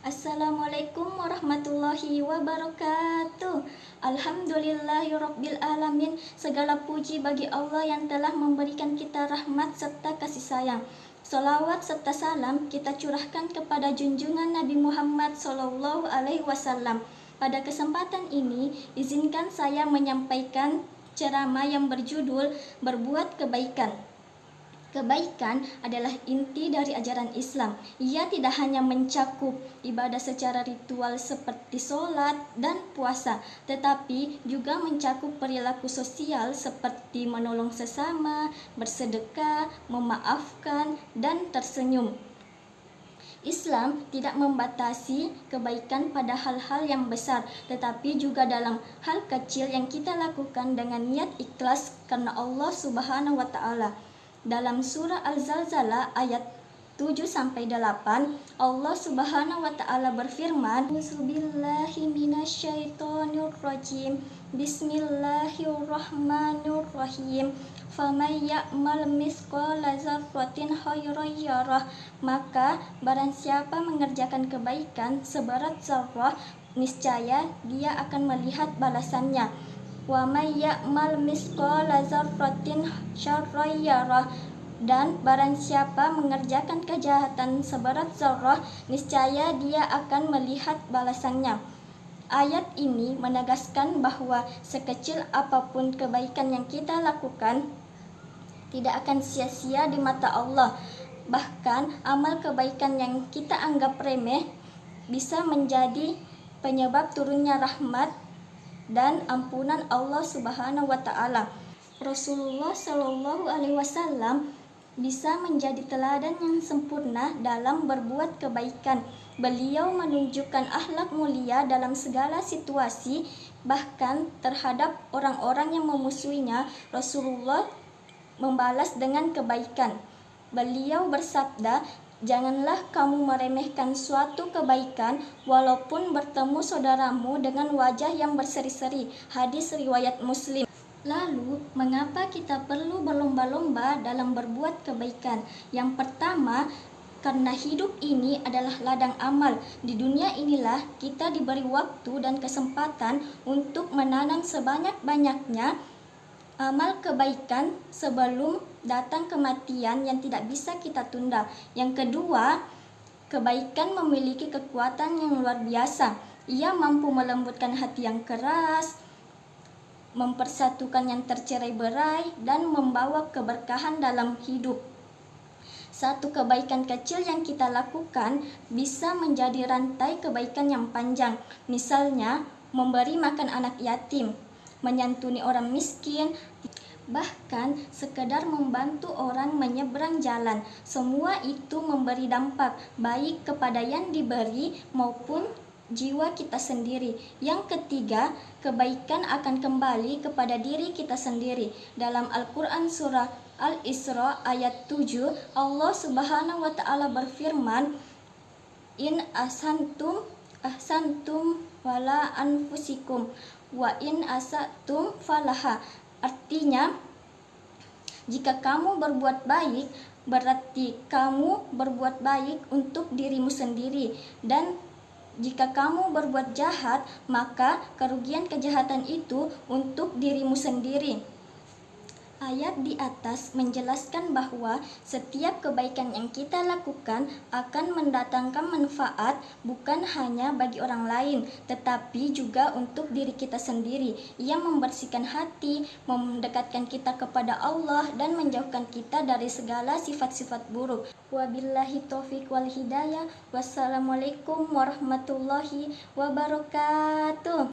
Assalamualaikum warahmatullahi wabarakatuh. Alhamdulillahirabbil alamin. Segala puji bagi Allah yang telah memberikan kita rahmat serta kasih sayang. Salawat serta salam kita curahkan kepada junjungan Nabi Muhammad SAW. Pada kesempatan ini, izinkan saya menyampaikan ceramah yang berjudul Berbuat Kebaikan. Kebaikan adalah inti dari ajaran Islam. Ia tidak hanya mencakup ibadah secara ritual seperti sholat dan puasa, tetapi juga mencakup perilaku sosial seperti menolong sesama, bersedekah, memaafkan, dan tersenyum. Islam tidak membatasi kebaikan pada hal-hal yang besar, tetapi juga dalam hal kecil yang kita lakukan dengan niat ikhlas karena Allah Subhanahu wa Ta'ala. Dalam surah Al-Zalzalah ayat 7-8, Allah Subhanahu wa Ta'ala berfirman, A'udzubillahi minasyaitonirrajim. Bismillahirrahmanirrahim. Faman ya'mal mithqala dzarratin khairan yarah. Maka barang siapa mengerjakan kebaikan seberat zarrah, niscaya dia akan melihat balasannya. Wa may ya'mal mithqala dzarratin syarran yarah. Dan barang siapa mengerjakan kejahatan seberat zarrah, niscaya dia akan melihat balasannya. Ayat ini menegaskan bahwa sekecil apapun kebaikan yang kita lakukan tidak akan sia-sia di mata Allah. Bahkan amal kebaikan yang kita anggap remeh bisa menjadi penyebab turunnya rahmat dan ampunan Allah Subhanahu wa Ta'ala. Rasulullah Shallallahu Alaihi Wasallam bisa menjadi teladan yang sempurna dalam berbuat kebaikan. Beliau menunjukkan akhlak mulia dalam segala situasi, bahkan terhadap orang-orang yang memusuhinya. Rasulullah membalas dengan kebaikan. Beliau bersabda, janganlah kamu meremehkan suatu kebaikan walaupun bertemu saudaramu dengan wajah yang berseri-seri. Hadis riwayat Muslim. Lalu, mengapa kita perlu berlomba-lomba dalam berbuat kebaikan? Yang pertama, karena hidup ini adalah ladang amal. Di dunia inilah kita diberi waktu dan kesempatan untuk menanam sebanyak-banyaknya amal kebaikan sebelum datang kematian yang tidak bisa kita tunda. Yang kedua, kebaikan memiliki kekuatan yang luar biasa. Ia mampu melembutkan hati yang keras, mempersatukan yang tercerai-berai, dan membawa keberkahan dalam hidup. Satu kebaikan kecil yang kita lakukan bisa menjadi rantai kebaikan yang panjang. Misalnya, memberi makan anak yatim, menyantuni orang miskin, bahkan sekedar membantu orang menyeberang jalan. Semua itu memberi dampak baik kepada yang diberi maupun jiwa kita sendiri. Yang ketiga, kebaikan akan kembali kepada diri kita sendiri. Dalam Al-Quran surah Al-Isra ayat 7, Allah Subhanahu wa Ta'ala berfirman, In ahsantum wala anfusikum wa in asatum falaha. Artinya, jika kamu berbuat baik, berarti kamu berbuat baik untuk dirimu sendiri, dan jika kamu berbuat jahat, maka kerugian kejahatan itu untuk dirimu sendiri. Ayat di atas menjelaskan bahwa setiap kebaikan yang kita lakukan akan mendatangkan manfaat bukan hanya bagi orang lain, tetapi juga untuk diri kita sendiri. Ia membersihkan hati, mendekatkan kita kepada Allah, dan menjauhkan kita dari segala sifat-sifat buruk. Wabillahi taufiq wal hidayah. Wassalamualaikum warahmatullahi wabarakatuh.